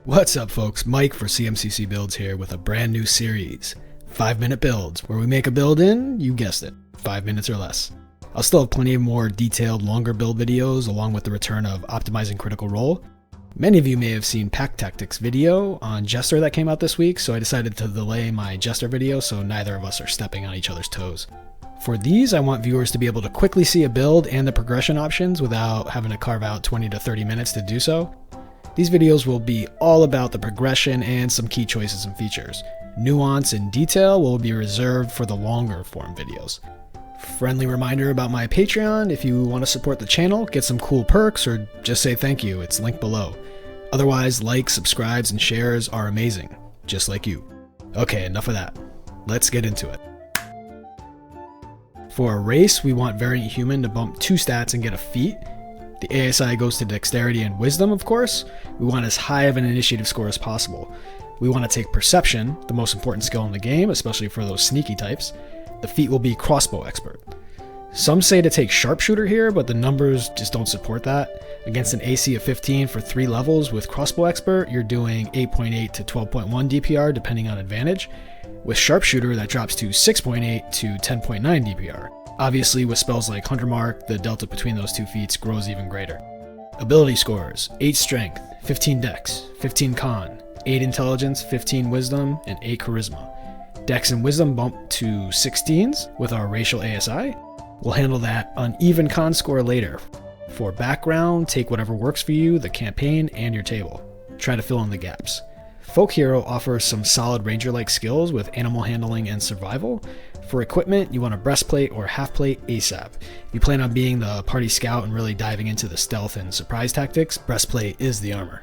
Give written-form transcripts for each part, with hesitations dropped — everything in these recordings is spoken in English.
What's up folks, Mike for CMCC Builds here with a brand new series, 5-minute builds, where we make a build in, you guessed it, 5 minutes or less. I'll still have plenty of more detailed, longer build videos along with the return of optimizing Critical Role. Many of you may have seen Pack Tactics video on Jester that came out this week, so I decided to delay my Jester video so neither of us are stepping on each other's toes. For these, I want viewers to be able to quickly see a build and the progression options without having to carve out 20 to 30 minutes to do so. These videos will be all about the progression and some key choices and features. Nuance and detail will be reserved for the longer form videos. Friendly reminder about my Patreon: if you want to support the channel, get some cool perks, or just say thank you, it's linked below. Otherwise, likes, subscribes, and shares are amazing, just like you. Okay, enough of that. Let's get into it. For a race, we want Variant Human to bump 2 stats and get a feat. The ASI goes to Dexterity and Wisdom, of course. We want as high of an initiative score as possible. We want to take Perception, the most important skill in the game, especially for those sneaky types. The feat will be Crossbow Expert. Some say to take Sharpshooter here, but the numbers just don't support that. Against an AC of 15 for 3 levels with Crossbow Expert, you're doing 8.8 to 12.1 DPR depending on advantage. With Sharpshooter, that drops to 6.8 to 10.9 DPR. Obviously, with spells like Hunter Mark, the delta between those two feats grows even greater. Ability scores: 8 Strength, 15 Dex, 15 Con, 8 Intelligence, 15 Wisdom, and 8 Charisma. Dex and Wisdom bump to 16s with our racial ASI. We'll handle that uneven Con score later. For background, take whatever works for you, the campaign, and your table. Try to fill in the gaps. Folk Hero offers some solid ranger-like skills with animal handling and survival. For equipment, you want a breastplate or half-plate ASAP. If you plan on being the party scout and really diving into the stealth and surprise tactics, breastplate is the armor.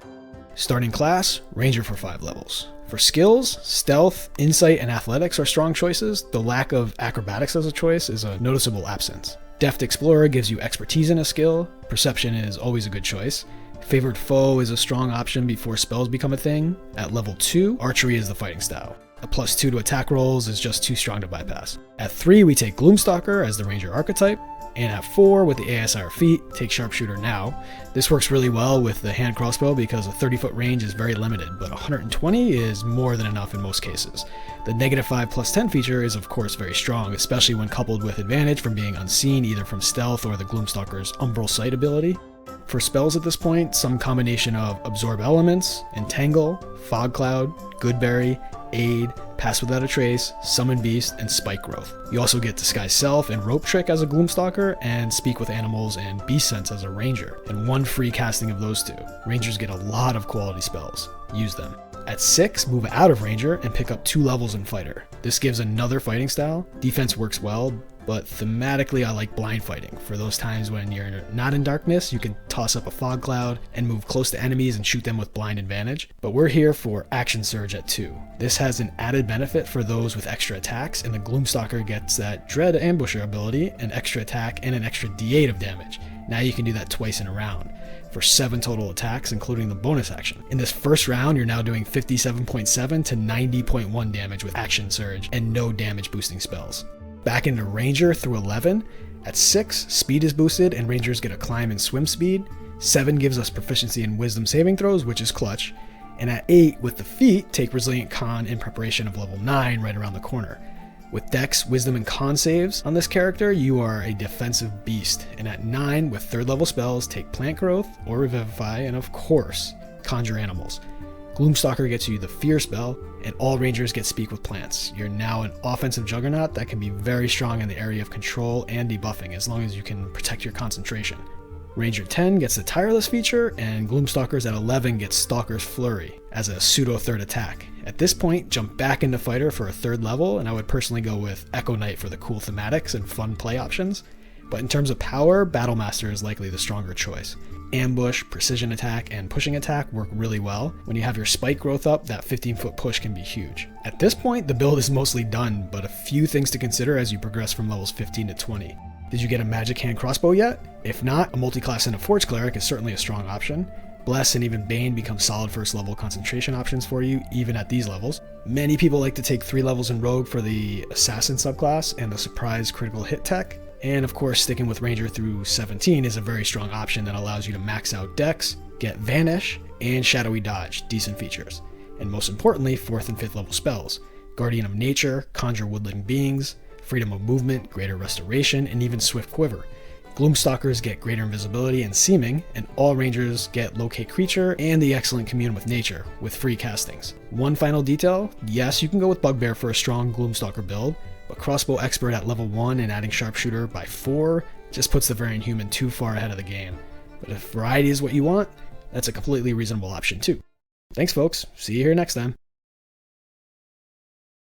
Starting class, ranger for 5 levels. For skills, stealth, insight, and athletics are strong choices. The lack of acrobatics as a choice is a noticeable absence. Deft Explorer gives you expertise in a skill. Perception is always a good choice. Favored Foe is a strong option before spells become a thing. At level 2, Archery is the fighting style. A +2 to attack rolls is just too strong to bypass. At 3, we take Gloom Stalker as the Ranger archetype. And at 4, with the ASI or feat, take Sharpshooter now. This works really well with the hand crossbow because a 30-foot range is very limited, but 120 is more than enough in most cases. The -5 +10 feature is of course very strong, especially when coupled with advantage from being unseen either from stealth or the Gloom Stalker's Umbral Sight ability. For spells at this point, some combination of Absorb Elements, Entangle, Fog Cloud, Goodberry, Aid, Pass Without a Trace, Summon Beast, and Spike Growth. You also get Disguise Self and Rope Trick as a Gloom Stalker, and Speak with Animals and Beast Sense as a Ranger, and 1 free casting of those 2. Rangers get a lot of quality spells. Use them. At 6, move out of Ranger and pick up 2 levels in Fighter. This gives another fighting style. Defense works well, but thematically I like blind fighting. For those times when you're not in darkness, you can toss up a fog cloud and move close to enemies and shoot them with blind advantage. But we're here for Action Surge at 2. This has an added benefit for those with extra attacks, and the Gloom Stalker gets that Dread Ambusher ability, an extra attack, and an extra D8 of damage. Now you can do that twice in a round, for 7 total attacks, including the bonus action. In this first round, you're now doing 57.7 to 90.1 damage with Action Surge and no damage boosting spells. Back into Ranger through 11. At 6, speed is boosted and Rangers get a climb and swim speed. 7 gives us proficiency in Wisdom saving throws, which is clutch. And at 8, with the feat, take Resilient Con in preparation of level 9 right around the corner. With Dex, Wisdom, and Con saves on this character, you are a defensive beast. And at 9, with 3rd level spells, take Plant Growth or Revivify, and of course, Conjure Animals. Gloom Stalker gets you the Fear spell, and all Rangers get Speak with Plants. You're now an offensive juggernaut that can be very strong in the area of control and debuffing as long as you can protect your concentration. Ranger 10 gets the Tireless feature, and Gloom Stalkers at 11 gets Stalker's Flurry as a pseudo 3rd attack. At this point, jump back into Fighter for a 3rd level, and I would personally go with Echo Knight for the cool thematics and fun play options. But in terms of power, Battlemaster is likely the stronger choice. Ambush, Precision Attack, and Pushing Attack work really well. When you have your Spike Growth up, that 15-foot push can be huge. At this point, the build is mostly done, but a few things to consider as you progress from levels 15 to 20. Did you get a Magic Hand Crossbow yet? If not, a multi-class and a Forge Cleric is certainly a strong option. Bless and even Bane become solid first level concentration options for you, even at these levels. Many people like to take 3 levels in Rogue for the Assassin subclass and the Surprise Critical Hit tech. And of course, sticking with Ranger through 17 is a very strong option that allows you to max out Dex, get Vanish, and Shadowy Dodge, decent features. And most importantly, 4th and 5th level spells: Guardian of Nature, Conjure Woodland Beings, Freedom of Movement, Greater Restoration, and even Swift Quiver. Gloom Stalkers get Greater Invisibility and Seeming, and all Rangers get Locate Creature and the excellent Commune with Nature, with free castings. One final detail: yes, you can go with Bugbear for a strong Gloom Stalker build, but Crossbow Expert at level 1 and adding Sharpshooter by 4 just puts the Variant Human too far ahead of the game. But if variety is what you want, that's a completely reasonable option too. Thanks folks, see you here next time.